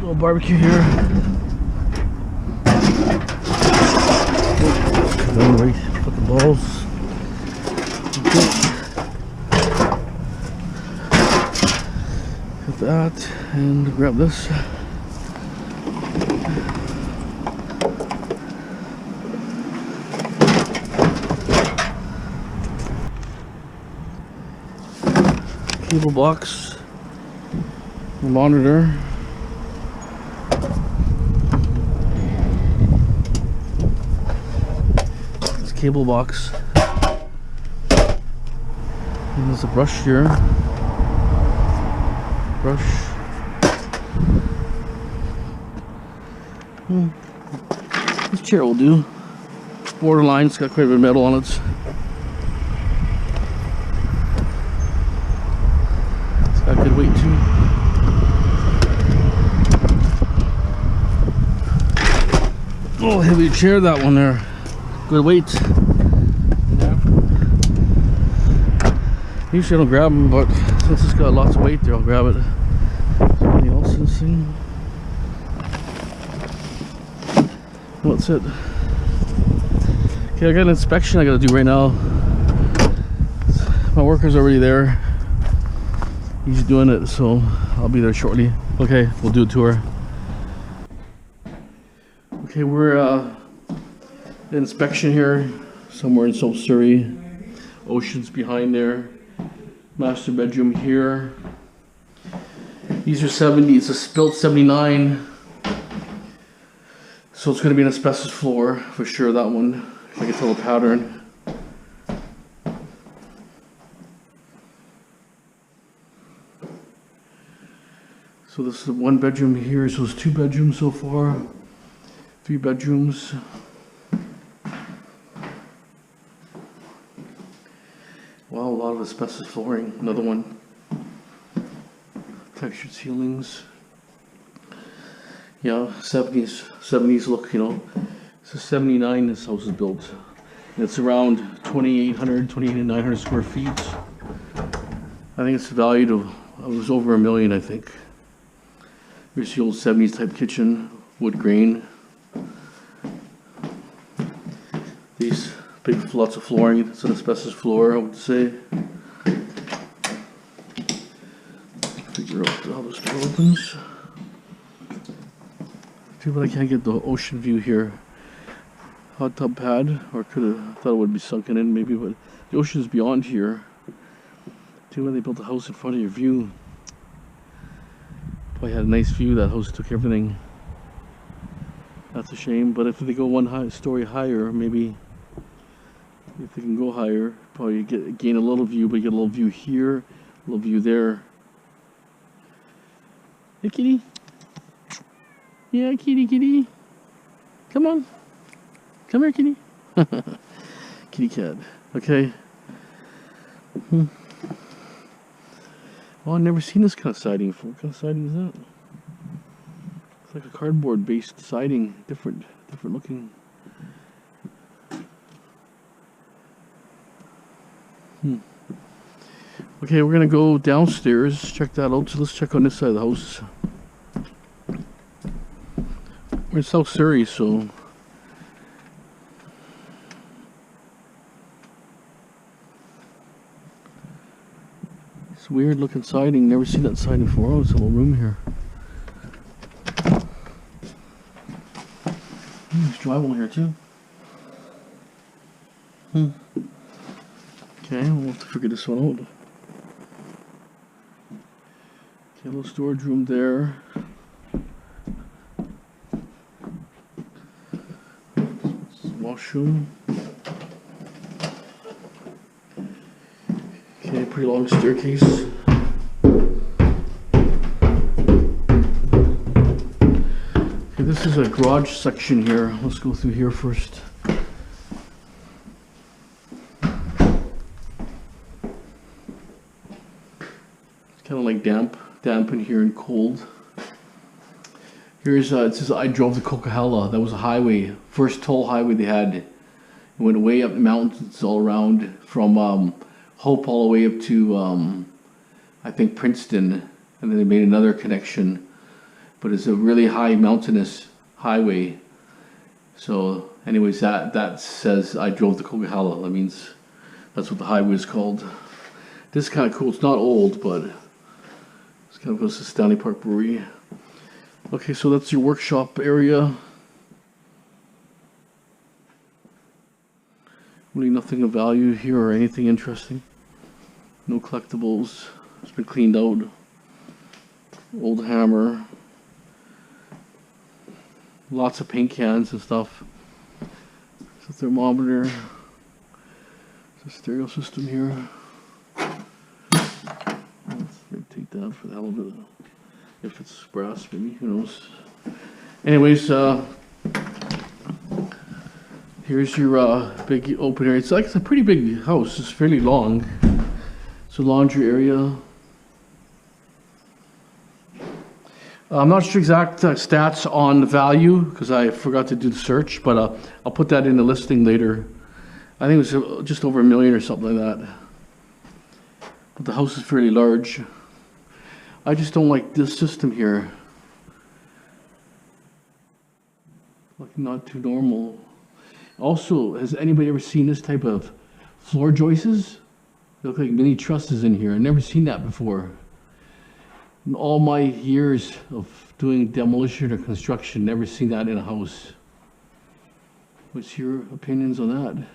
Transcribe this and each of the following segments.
Little barbecue here. Right, fucking balls. Okay. Got that and grab this. Cable box, monitor. This cable box. And there's a brush here. Brush. This chair will do. Borderline, it's got quite a bit of metal on it. Got good weight too. Oh, heavy chair, that one there. Good weight. Yeah. Usually I don't grab them, but since it's got lots of weight there, I'll grab it. Anything else in this thing? That's it. Okay, I got an inspection I gotta do right now. My worker's already there. He's doing it, so I'll be there shortly. Okay, we'll do a tour. Okay, we're the inspection here, somewhere in South Surrey. Ocean's behind there. Master bedroom here. These are 70. It's a built 79. So it's going to be an asbestos floor for sure. That one, if I can tell the pattern. So this is one bedroom here, so it's 2 bedrooms so far, 3 bedrooms. Wow, a lot of asbestos flooring, another one. Textured ceilings. Yeah, 70s look, you know. It's a 79 this house is built. And it's around 2,900 square feet. I think it's valued of, it was over $1 million, I think. Here's the old 70s type kitchen, wood grain. These big lots of flooring. It's an asbestos floor, I would say. Figure out how this door opens. Too bad I can't get the ocean view here. Hot tub pad, or could have thought it would be sunken in maybe, but the ocean's beyond here. Too bad they built a house in front of your view. Probably had a nice view. That house took everything. That's a shame. But if they go one story higher, maybe if they can go higher, probably gain a little view. But you get a little view here, a little view there. Hey, kitty. Yeah, kitty, kitty. Come on. Come here, kitty. Kitty cat. Okay. Oh, I've never seen this kind of siding before. What kind of siding is that? It's like a cardboard based siding. Different looking. Okay, we're gonna go downstairs, check that out. So let's check on this side of the house. We're in South Surrey, so it's weird looking siding. Never seen that siding before. Oh, it's a little room here. There's drywall here too. Okay, we'll have to figure this one out. Okay, a little storage room there. Washroom. Okay, pretty long staircase. Okay, this is a garage section here. Let's go through here first. It's kind of like damp in here and cold. Here's it says I drove to Coquihalla. That was a highway, first toll highway they had. It went way up the mountains all around from Hope all the way up to I think Princeton, and then they made another connection but it's a really high mountainous highway. So anyways, that says I drove to Coquihalla. That means that's what the highway is called. This is kind of cool. It's not old, but it's kind of goes to Stanley Park Brewery. Okay, so that's your workshop area. Really nothing of value here or anything interesting. No collectibles. It's been cleaned out. Old hammer. Lots of paint cans and stuff. It's a thermometer. It's a stereo system here. Let's take that for the hell of it. If it's brass, maybe, who knows. Anyways, here's your big open area. It's like it's a pretty big house. It's fairly long. It's a laundry area. I'm not sure exact stats on the value because I forgot to do the search, but I'll put that in the listing later. I think it was just over $1 million or something like that. But the house is fairly large. I just don't like this system here. Like not too normal. Also, has anybody ever seen this type of floor joists? They look like mini trusses in here. I've never seen that before. In all my years of doing demolition or construction, never seen that in a house. What's your opinions on that?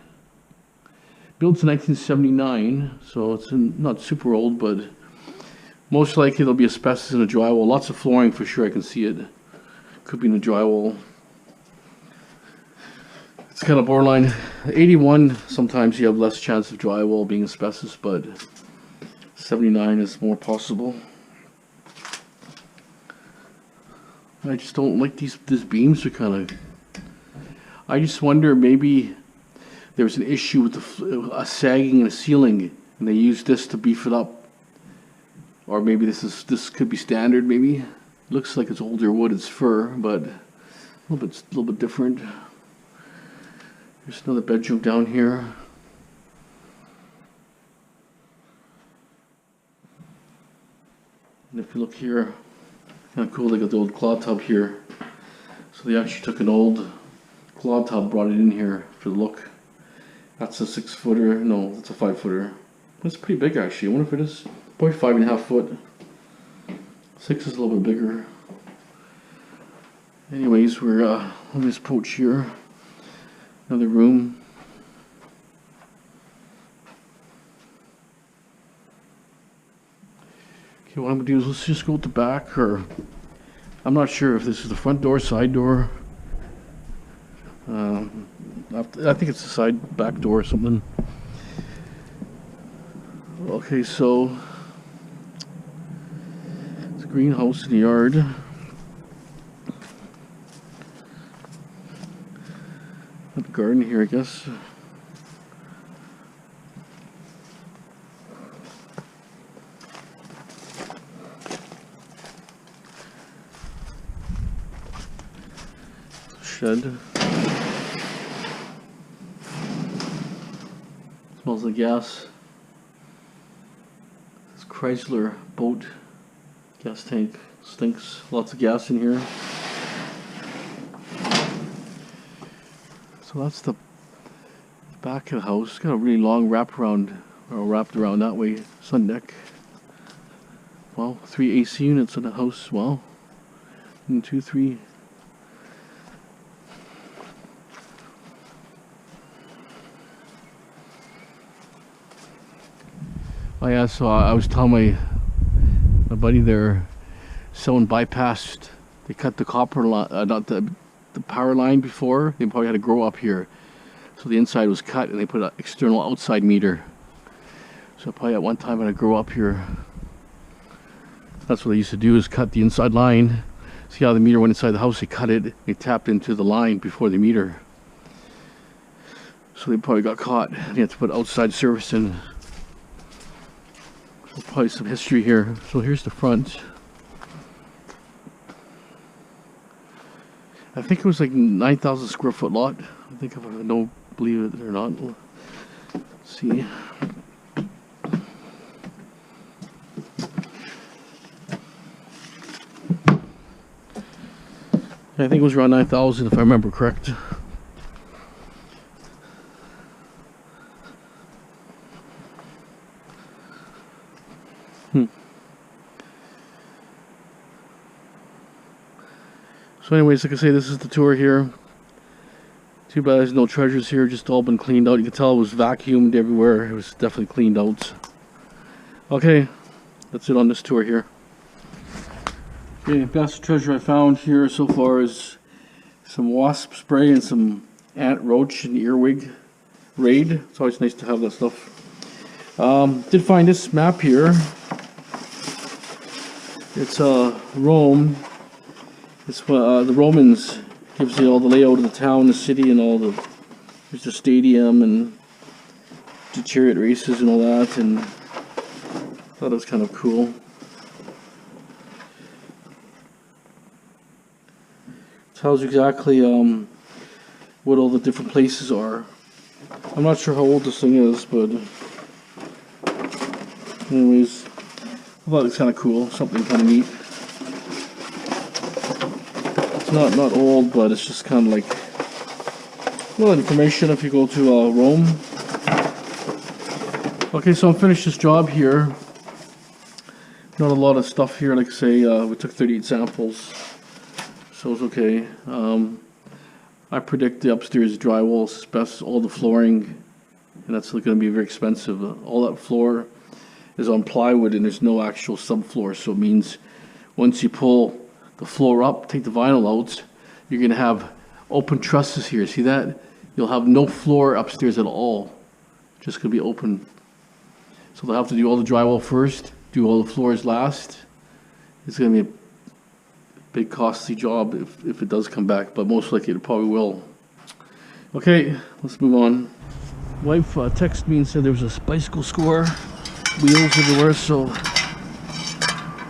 Built in 1979, so it's not super old, but most likely there'll be asbestos in the drywall. Lots of flooring for sure, I can see it. Could be in the drywall. It's kind of borderline. 81, sometimes you have less chance of drywall being asbestos, but 79 is more possible. I just don't like these beams are kind of. I just wonder maybe there was an issue with the sagging in the ceiling, and they used this to beef it up, or maybe this could be standard. Maybe looks like it's older wood, it's fir, but a little bit different. There's another bedroom down here. And if you look here. Kind of cool, they got the old claw tub here. So they actually took an old claw tub, brought it in here for the look. That's a 6-footer, no, that's a 5-footer. That's pretty big actually, I wonder if it is. Probably 5.5 foot. 6 is a little bit bigger. Anyways, we're on this porch here. Another room. Okay, what I'm gonna do is let's just go at the back, or I'm not sure if this is the front door, side door. I think it's the back door or something. Okay, so it's a greenhouse in the yard. A garden here, I guess. Shed. Smells like gas. This Chrysler boat gas tank stinks. Lots of gas in here. So that's the back of the house. It's got a really long wrapped around that way. Sun deck. Well, 3 AC units in the house. Well, 1, 2, 3. Oh yeah, so I was telling my buddy there, someone bypassed, they cut the copper line, not the power line before. They probably had to grow up here. So the inside was cut and they put an external outside meter. So probably at one time when I grew up here, that's what they used to do, is cut the inside line. See how the meter went inside the house, they cut it, they tapped into the line before the meter. So they probably got caught. They had to put outside service in. So probably some history here. So here's the front. I think it was like 9,000 square foot lot. I think if I don't believe it or not. Let's see. I think it was around 9,000 if I remember correct. So anyways, like I say, this is the tour here. Too bad there's no treasures here, just all been cleaned out. You can tell it was vacuumed everywhere. It was definitely cleaned out. Okay, that's it on this tour here. Okay, best treasure I found here so far is some wasp spray and some ant roach and earwig raid. It's always nice to have that stuff. Did find this map here. It's Rome. It's the Romans, gives you all the layout of the town, the city, and all the, there's the stadium and the chariot races and all that, and I thought it was kind of cool. Tells you exactly what all the different places are. I'm not sure how old this thing is, but anyways, I thought it was kind of cool, something kind of neat. Not old, but it's just kind of like a little information if you go to Rome. Okay, so I'm finished this job here. Not a lot of stuff here, like I say, we took 38 samples, so it's okay. I predict the upstairs drywall, best all the flooring, and that's going to be very expensive. All that floor is on plywood and there's no actual subfloor, so it means once you pull the floor up, take the vinyl out, you're going to have open trusses here. See that? You'll have no floor upstairs at all. Just going to be open. So they'll have to do all the drywall first, do all the floors last. It's going to be a big costly job if it does come back, but most likely it probably will. Okay, let's move on. Wife texted me and said there was a bicycle score, wheels everywhere, so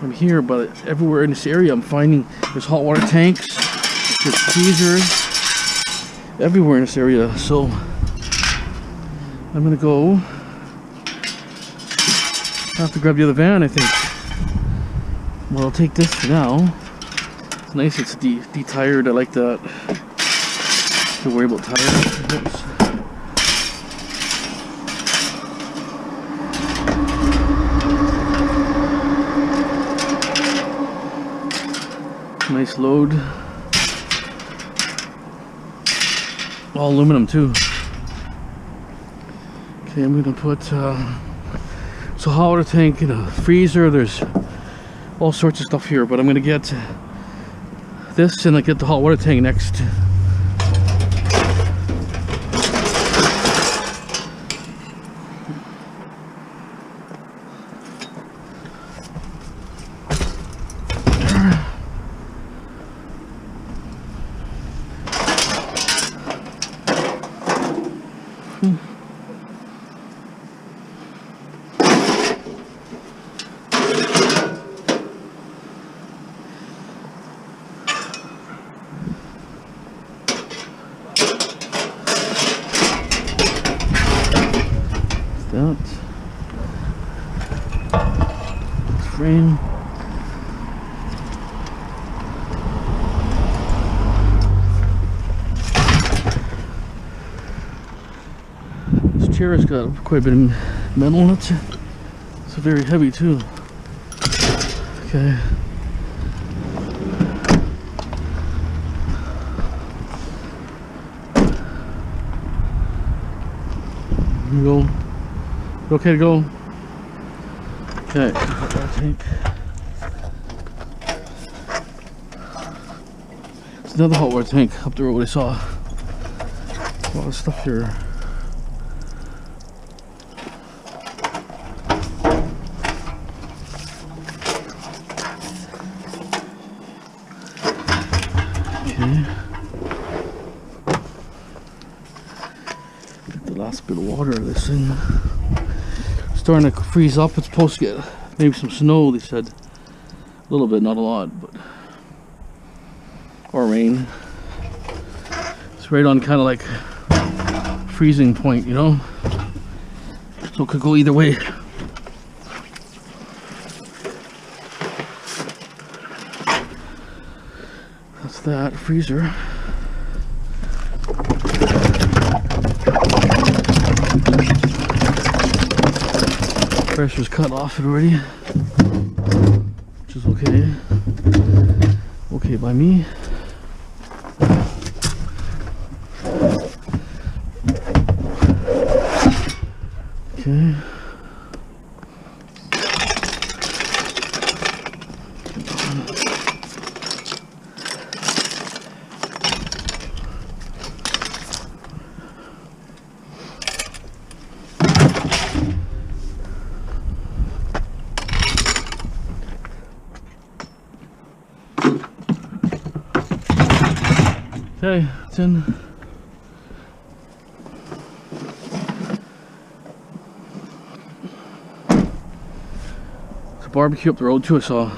I'm here, but everywhere in this area I'm finding there's hot water tanks, there's freezers, everywhere in this area. So I'm gonna go. I have to grab the other van, I think. Well, I'll take this for now. It's nice, it's de-tired. I like that. Don't worry about tires. Oops. Nice load. All aluminum too. Okay, I'm gonna put so hot water tank in a freezer. There's all sorts of stuff here, but I'm gonna get this and I get the hot water tank next. That frame. This chair has got quite a bit of metal in it. It's very heavy too. Okay. Here we go. Okay to go. Okay, tank. It's another hot water tank up the road I saw. A lot of stuff here. Okay. Get the last bit of water of this thing. Starting to freeze up. It's supposed to get maybe some snow, they said. A little bit, not a lot, but or rain. It's right on kind of like freezing point, you know, so it could go either way. That's off that freezer. Pressure's cut off it already, which is okay. Okay by me. Okay. Okay, it's in. It's a barbecue up the road too, I saw.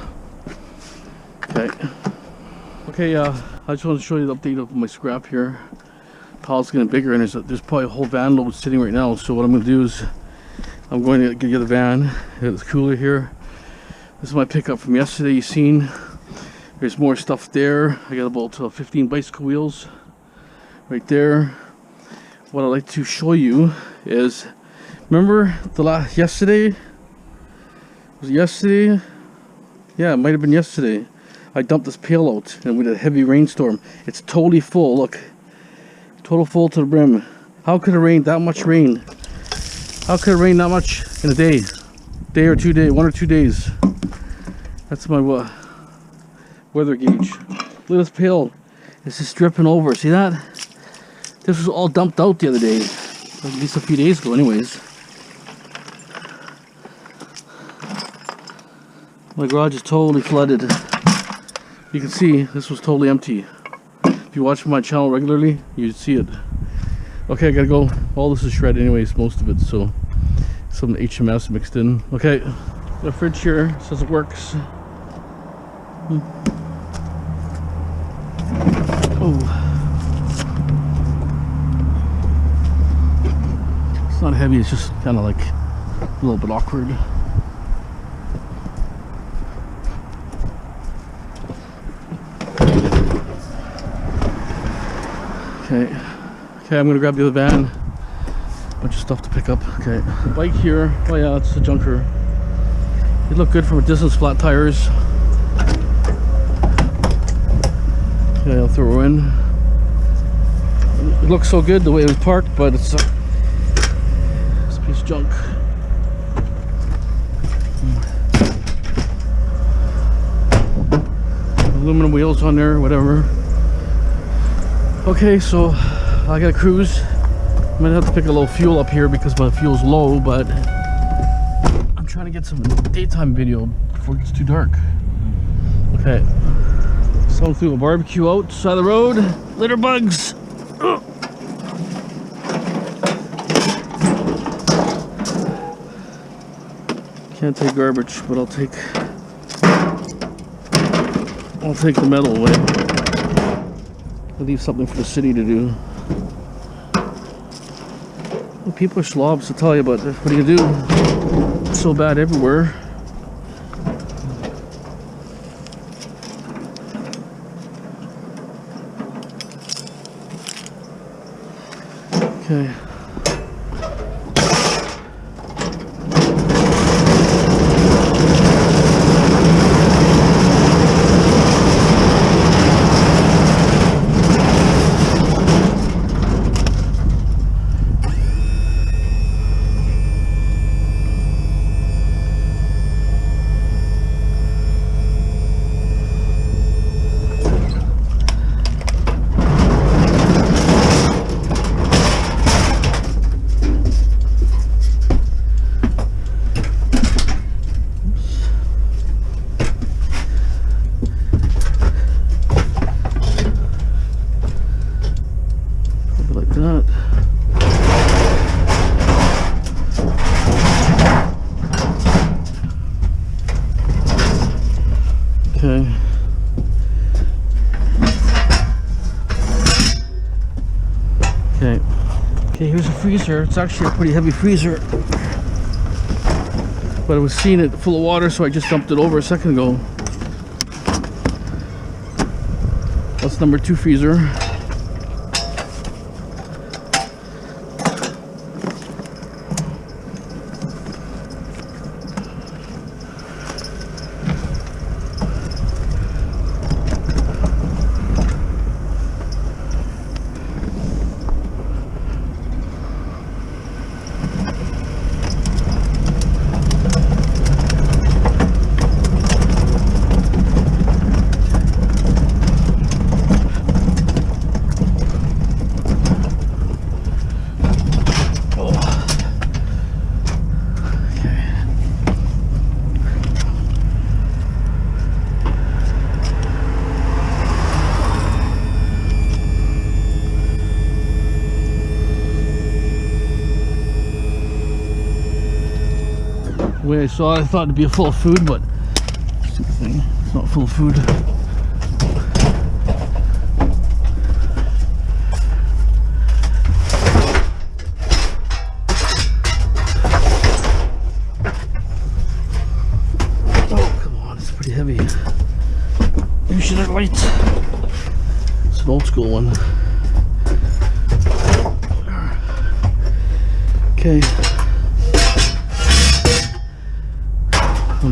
Okay. Okay, I just want to show you the update of my scrap here. Pile's getting bigger, and there's probably a whole van load sitting right now. So what I'm going to do is I'm going to get the van. It's cooler here. This is my pickup from yesterday. You seen. There's more stuff there. I got about 15 bicycle wheels right there. What I'd like to show you is, remember yesterday? Was it yesterday? Yeah, it might have been yesterday. I dumped this pail out and we had a heavy rainstorm. It's totally full, look. Total full to the brim. How could it rain that much rain? How could it rain that much in a day? Day or 2 days, 1 or 2 days. That's my weather gauge. Look at this pail. It's just dripping over. See that? This was all dumped out the other day. At least a few days ago anyways. My garage is totally flooded. You can see this was totally empty. If you watch my channel regularly, you'd see it. Okay, I gotta go. All this is shredded anyways, most of it, so some HMS mixed in. Okay, the fridge here says it works. Oh, it's not heavy, it's just kind of like a little bit awkward. Okay, I'm gonna grab the other van. Bunch of stuff to pick up. Okay, the bike here. Oh yeah, it's a junker. It looked good from a distance, flat tires. Okay, I'll throw her in. It looks so good the way it was parked, but it's a piece of junk. Aluminum wheels on there, whatever. Okay, so I gotta cruise. I'm gonna have to pick a little fuel up here because my fuel's low, but I'm trying to get some daytime video before it gets too dark. Okay, so through a barbecue outside the road. Litter bugs. Ugh. Can't take garbage, but I'll take the metal away. I'll leave something for the city to do. Well, people are slobs to tell you, but what do you do? It's so bad everywhere. Okay. Okay, here's a freezer. It's actually a pretty heavy freezer, but I was seeing it full of water, so I just dumped it over a second ago. That's number 2 freezer. The way I saw it, I thought it'd be full of food, but stupid thing, it's not full of food. Oh, come on, it's pretty heavy. Maybe should have light. It's an old school one. Okay.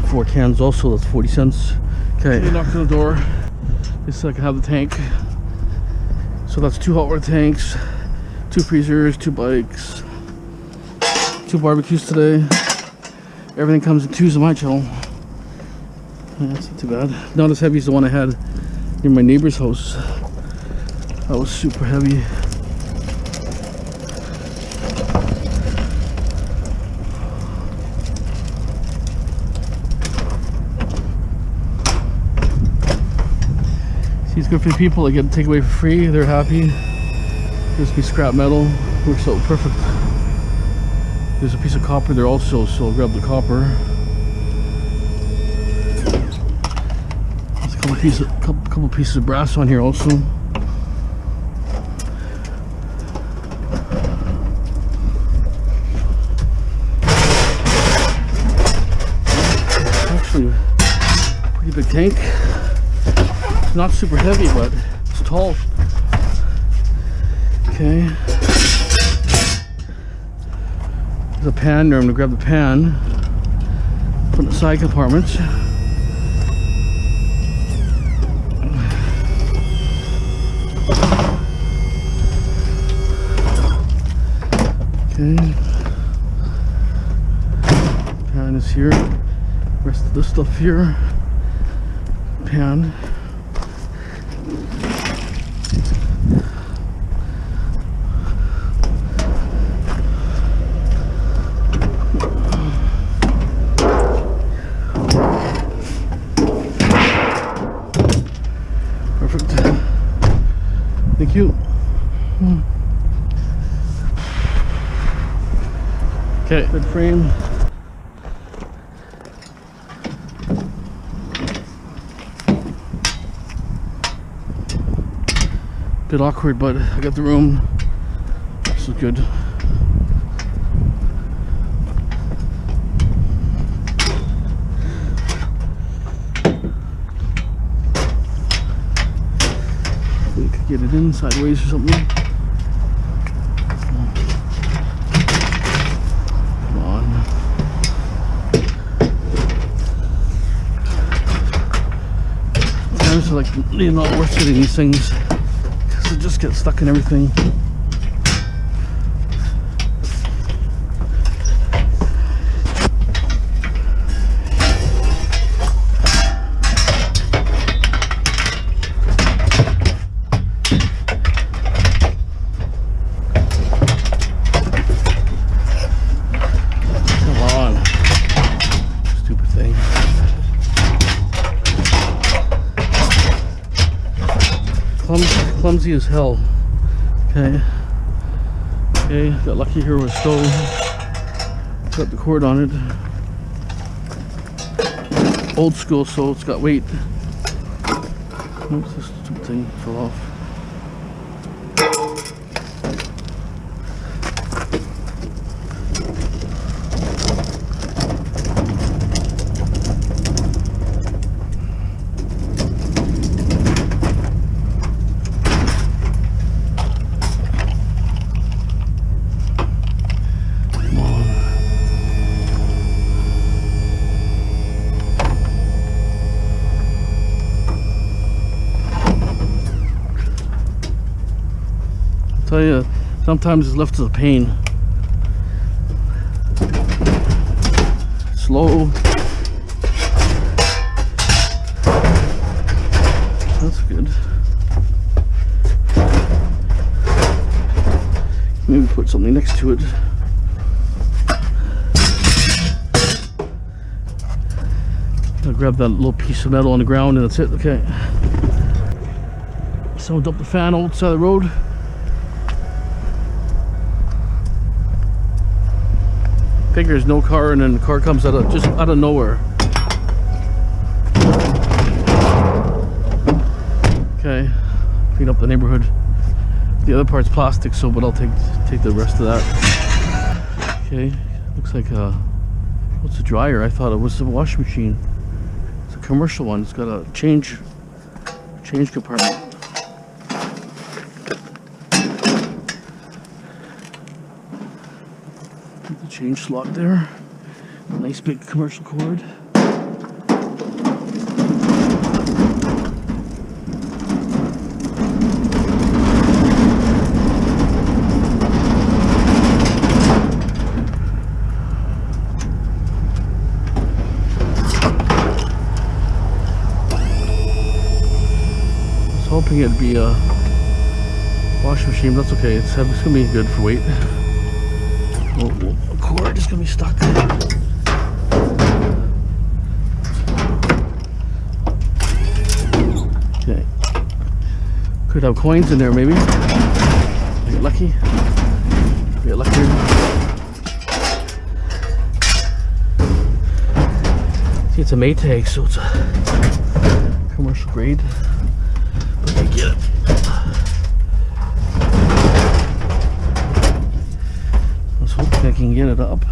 4 cans also, that's 40 cents. Okay, knocked on the door just so I can have the tank. So that's 2 hot water tanks, 2 freezers, 2 bikes, 2 barbecues today. Everything comes in 2s on my channel. Yeah, that's not too bad. Not as heavy as the one I had near my neighbor's house. That was super heavy. See, it's good for the people that get to take away for free. They're happy. There's a piece of scrap metal. Works out perfect. There's a piece of copper there also, so I'll grab the copper. There's a couple pieces of brass on here also. Actually, a pretty big tank. Not super heavy, but it's tall. Okay. There's a pan there. I'm gonna grab the pan, put in the side compartment. Okay. Pan is here. Rest of this stuff here. Pan. Thank you. Okay, bed frame. Bit awkward, but I got the room. This is good. We could get it in sideways or something. Come on. Sometimes I like they're not worth getting these things because they just get stuck in everything. Clumsy as hell. Okay. Okay, got lucky here with a stove. Got the cord on it. Old school, so it's got weight. Oops, this stupid thing fell off. tell you, sometimes it's left to the pain. Slow. That's good. Maybe put something next to it. I'll grab that little piece of metal on the ground and that's it. Okay. Someone dumped the fan outside the road. Figures no car, and then the car comes just out of nowhere. Okay, clean up the neighborhood. The other part's plastic, so but I'll take the rest of that. Okay, looks like what's a dryer? I thought it was a washing machine. It's a commercial one. It's got a change compartment. The change slot there. Nice big commercial cord. Hoping it'd be a washing machine, but that's okay. It's gonna be good for weight. The cord is gonna be stuck. Okay. Could have coins in there maybe. Get lucky. Get luckier. See, it's a Maytag, so it's a commercial grade. Get it. I was hoping I can get it up.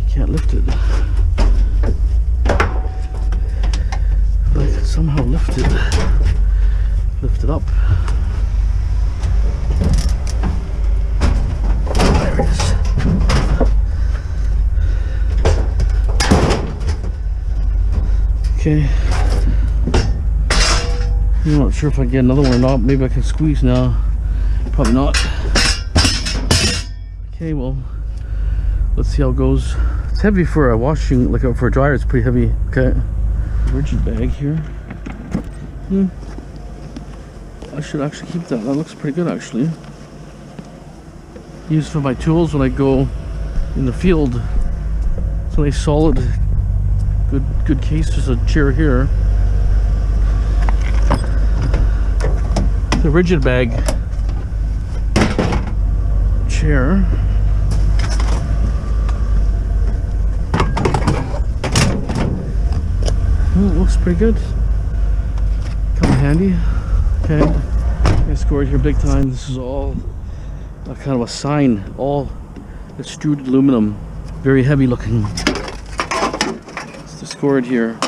Can't lift it. If I could somehow lift it up. There it is. Okay. I'm not sure if I can get another one or not. Maybe I can squeeze now. Probably not. Okay, well, let's see how it goes. It's heavy for a washing, like for a dryer. It's pretty heavy. Okay, rigid bag here. I should actually keep that. That looks pretty good, actually. Used for my tools when I go in the field. It's a nice solid, good case. There's a chair here. The rigid bag chair. It looks pretty good. Come in handy. Okay, I scored here big time. This is all a kind of a sign, all extruded aluminum, very heavy looking. It's the scored here.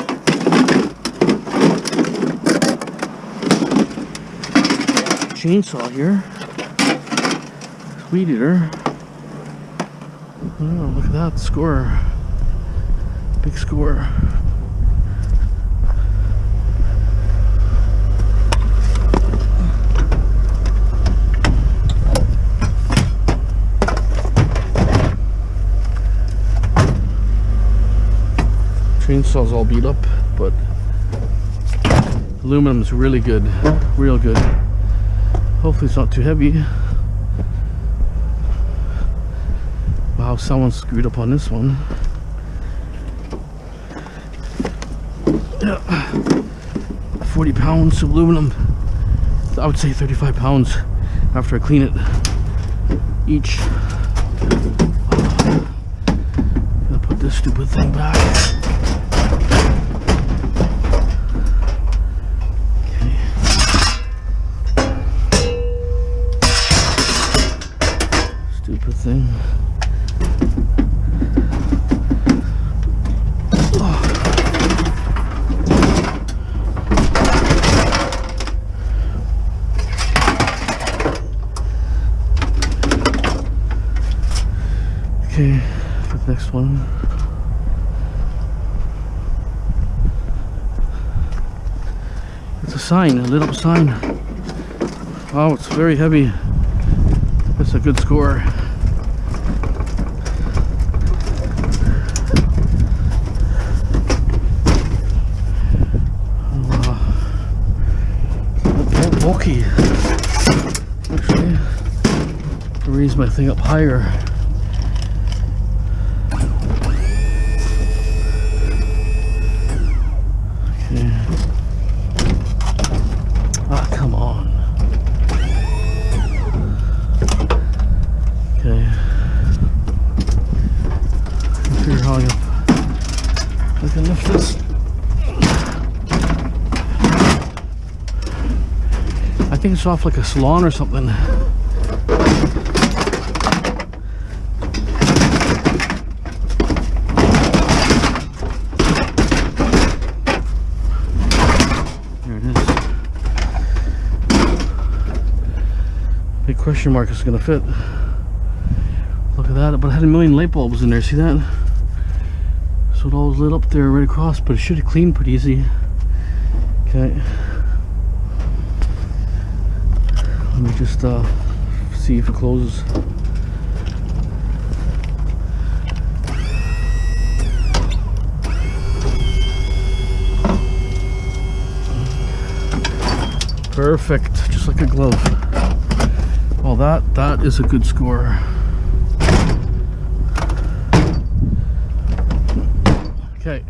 Chainsaw here, weed eater. Oh, look at that score, big score. Chainsaw's all beat up, but aluminum's really good, real good. Hopefully it's not too heavy. Wow, someone screwed up on this one. Yeah. 40 pounds of aluminum. I would say 35 pounds after I clean it each. Gonna put this stupid thing back. Stupid thing. Okay, for the next one. It's a sign, a lit up sign. Oh, it's very heavy. That's a good score. Bulky. Actually, I'll raise my thing up higher. Okay. Ah, come on. Okay. I'll figure how I can lift this. I think it's off like a salon or something. There it is. Big question mark is gonna fit. Look at that, but it had a million light bulbs in there, see that? So it all was lit up there right across, but it should have cleaned pretty easy. Okay. Let me just see if it closes. Perfect, just like a glove. Well, that is a good score. Okay.